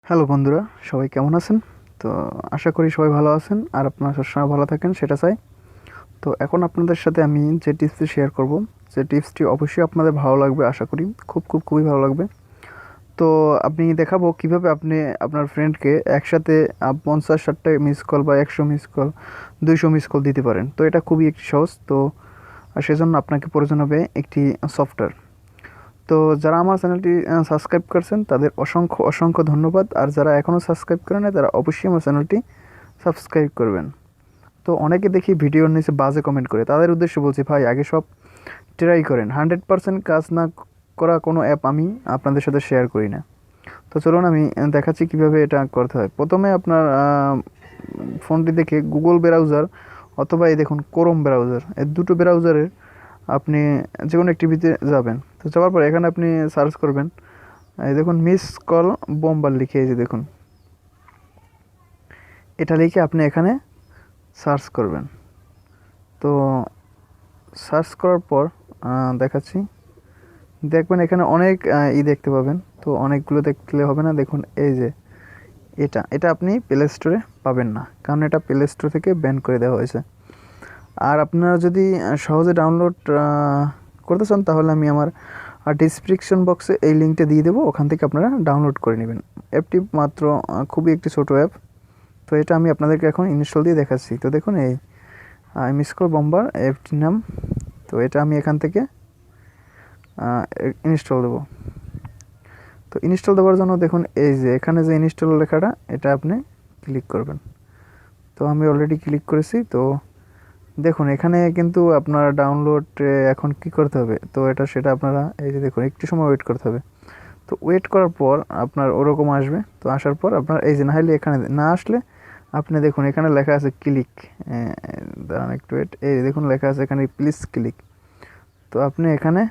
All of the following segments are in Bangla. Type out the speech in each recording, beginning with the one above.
হ্যালো বন্ধুরা, সবাই কেমন আছেন? তো আশা করি সবাই ভালো আছেন আর আপনারা সবসময় ভালো থাকেন সেটা চাই। তো এখন আপনাদের সাথে আমি যে টিপসটি শেয়ার করব, যে টিপসটি অবশ্যই আপনাদের ভালো লাগবে আশা করি। খুবই ভালো লাগবে। তো আমি দেখাবো কিভাবে আপনি আপনার ফ্রেন্ডকে একসাথে 50-60টা মিস কল বা 100 মিস কল, 200 মিস কল দিতে পারেন। তো এটা খুবই একটি সহজ। তো সেজন্য আপনাকে প্রয়োজন হবে একটি সফটওয়্যার। তো যারা আমার চ্যানেলটি সাবস্ক্রাইব করছেন তাদের অসংখ্য ধন্যবাদ। আর যারা এখনও সাবস্ক্রাইব করে নাই তারা অবশ্যই আমার চ্যানেলটি সাবস্ক্রাইব করবেন। তো অনেকে দেখি ভিডিওর নিচে বাজে কমেন্ট করে, তাদের উদ্দেশ্যে বলছি ভাই আগে সব ট্রাই করেন। 100% কাজ না করা কোনো অ্যাপ আমি আপনাদের সাথে শেয়ার করি না। তো চলুন আমি দেখাচ্ছি কিভাবে এটা করতে হয়। প্রথমে আপনার ফোনটি দেখে গুগল ব্রাউজার অথবা এই দেখুন ক্রোম ব্রাউজার, এই দুটো ব্রাউজারের আপনি যে কোনো একটিভিতে যাবেন। তো যাওয়ার পর এখানে আপনি সার্চ করবেন, এই দেখুন মিস কল বোম্বার লিখে, এই যে দেখুন এটা লিখে আপনি এখানে সার্চ করবেন। তো সার্চ করার পর দেখাচ্ছি, দেখবেন এখানে অনেক দেখতে পাবেন। তো অনেকগুলো দেখলে হবে না, দেখুন এই যে এটা আপনি প্লে স্টোরে পাবেন না, কারণ এটা প্লে স্টোর থেকে ব্যান করে দেওয়া হয়েছে। আর আপনারা যদি সহজে ডাউনলোড করতে চান তাহলে আমি আমার ডিসক্রিপশন বক্সে এই লিঙ্কটা দিয়ে দেবো, ওখান থেকে আপনারা ডাউনলোড করে নেবেন। অ্যাপটি মাত্র খুবই একটি ছোটো অ্যাপ। তো এটা আমি আপনাদেরকে এখন ইনস্টল দিয়ে দেখাচ্ছি। তো দেখুন এই মিস কল বোম্বার অ্যাপটির নাম। তো এটা আমি এখান থেকে ইনস্টল দেবো। তো ইনস্টল দেওয়ার জন্য দেখুন এই যে এখানে যে ইনস্টল লেখাটা, এটা আপনি ক্লিক করবেন। তো আমি অলরেডি ক্লিক করেছি। তো দেখুন এখানে কিন্তু আপনার ডাউনলোড এখন কি করতে হবে, তো সেটা আপনারা এই যে দেখুন একটু সময় ওয়েট করতে হবে। তো ওয়েট করার পর আপনার ওরকম আসবে। তো আসার পর আপনার এই যে না হলে এখানে না আসলে আপনি দেখুন এখানে লেখা আছে ক্লিক, দাঁড়ান একটু ওয়েট, এই দেখুন লেখা আছে এখানে প্লিজ ক্লিক। তো আপনি এখানে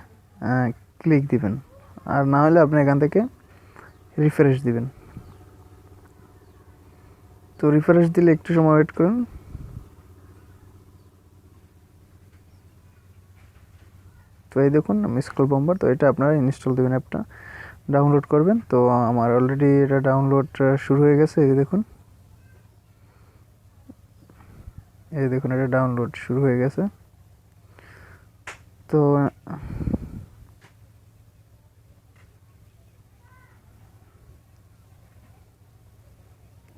ক্লিক দিবেন, আর না হলে আপনি এখান থেকে রিফ্রেশ দিবেন। তো রিফ্রেশ দিলে একটু সময় ওয়েট করুন। তো এই দেখুন মিস কল বোম্বার। তো এটা আপনারা ইনস্টল দেবেন, অ্যাপটা ডাউনলোড করবেন। তো আমার অলরেডি এটা ডাউনলোড শুরু হয়ে গেছে, এই দেখুন এটা ডাউনলোড শুরু হয়ে গেছে। তো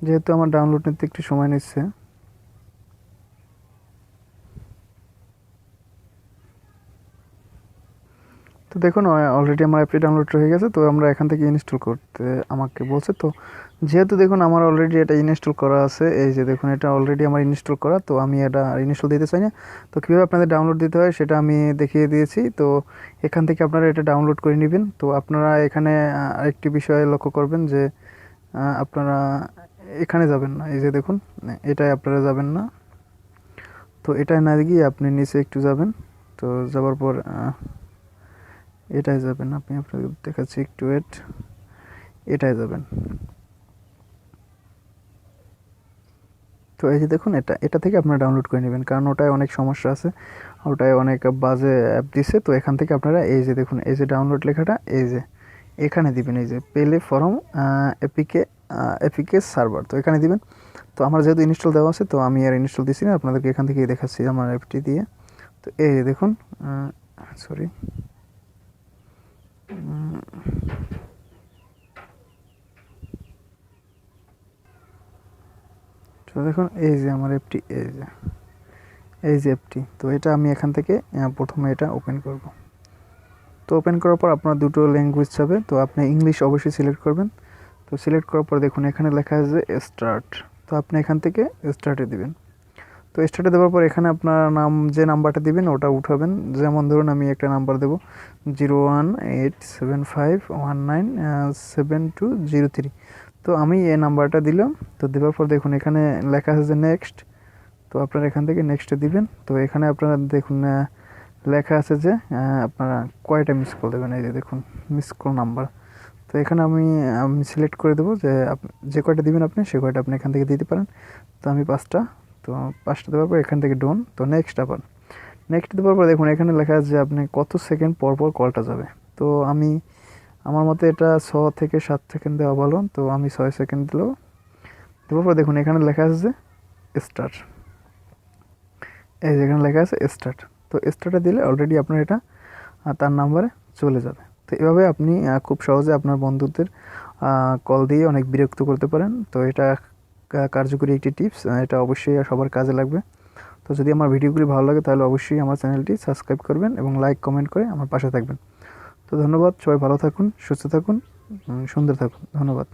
যেহেতু আমার ডাউনলোড নিতে একটু সময় নিচ্ছে, তো দেখুন অলরেডি আমার অ্যাপটি ডাউনলোড হয়ে গেছে। তো আমরা এখান থেকে ইনস্টল করতে আমাকে বলছে। তো যেহেতু দেখুন আমার অলরেডি এটা ইনস্টল করা আছে, এই যে দেখুন এটা অলরেডি আমার ইনস্টল করা, তো আমি এটা ইনস্টল দিতে চাই না। তো কীভাবে আপনাদের ডাউনলোড দিতে হয় সেটা আমি দেখিয়ে দিয়েছি। তো এখান থেকে আপনারা এটা ডাউনলোড করে নেবেন। তো আপনারা এখানে আরেকটি বিষয় লক্ষ্য করবেন যে আপনারা এখানে যাবেন না, এই যে দেখুন এটাই আপনারা যাবেন না। তো এটাই না গিয়ে আপনি নিচে একটু যাবেন। তো যাওয়ার পর এটাই যাবেন, আমি আপনাকে দেখাচ্ছি একটু ওয়েট, এটাই যাবেন। তো এই যে দেখুন এটা থেকে আপনারা ডাউনলোড করে নেবেন, কারণ ওটায় অনেক সমস্যা আছে, ওটায় অনেক বাজে অ্যাপ দিছে। তো এখান থেকে আপনারা এই যে দেখুন এই যে ডাউনলোড লেখাটা এই যে এখানে দিবেন, এই যে পেলে ফরম এপিকে সার্ভার, তো এখানে দিবেন। তো আমার যেহেতু ইনস্টল দেওয়া আছে তো আমি আর ইনস্টল দিচ্ছি না, আপনাদেরকে এখান থেকেই দেখাচ্ছি আমার অ্যাপটি দিয়ে। তো এই দেখুন সরি, তো দেখুন এই যে আমার অ্যাপটি, এই যে অ্যাপটি। তো এটা আমি এখান থেকে প্রথমে এটা ওপেন করব। তো ওপেন করার পর আপনার দুটো ল্যাঙ্গুয়েজ হবে, তো আপনি ইংলিশ অবশ্যই সিলেক্ট করবেন। তো সিলেক্ট করার পর দেখুন এখানে লেখা আছে স্টার্ট, তো আপনি এখান থেকে স্টার্টে দিবেন। তো স্টার্টে দেওয়ার পর এখানে আপনার যে নাম্বারটা দিবেন ওটা উঠাবেন। যেমন ধরুন আমি একটা নাম্বার দেবো 01875197203। তো আমি এই নাম্বারটা দিলাম। তো দেওয়ার পর দেখুন এখানে লেখা আছে যে নেক্সট, তো আপনারা এখান থেকে নেক্সটে দিবেন। তো এখানে আপনারা দেখুন লেখা আছে যে আপনারা কয়টা মিস কল দেবেন, এই যে দেখুন মিস কল নাম্বার। তো এখানে আমি সিলেক্ট করে দেবো যে যে কয়টা দিবেন আপনি সে কয়টা আপনি এখান থেকে দিতে পারেন। তো আমি 5টা, তো 5টা দেওয়ার পর এখান থেকে ডন। তো নেক্সট আবার নেক্সট দেওয়ার পর দেখুন এখানে লেখা আছে যে আপনি কত সেকেন্ড পর পর কলটা যাবে। তো আমি আমার মতে এটা 6 থেকে 7 সেকেন্ড দেওয়া ভালো, তো আমি 6 সেকেন্ড দিলেও দেওয়ার পর দেখুন এখানে লেখা আছে যে স্টার্ট, এই যেখানে লেখা আছে স্টার্ট। তো স্টার্টে দিলে অলরেডি আপনার এটা তার নাম্বারে চলে যাবে। তো এভাবে আপনি খুব সহজে আপনার বন্ধুদের কল দিয়ে অনেক বিরক্ত করতে পারেন। তো এটা কার্যকরী একটি টিপস, এটা অবশ্যই সবার কাজে লাগবে। তো যদি আমার ভিডিওগুলি ভালো লাগে তাহলে অবশ্যই আমার চ্যানেলটি সাবস্ক্রাইব করবেন এবং লাইক কমেন্ট করে আমার পাশে থাকবেন। তো ধন্যবাদ, সবাই ভালো থাকুন, সুস্থ থাকুন, সুন্দর থাকুন। ধন্যবাদ।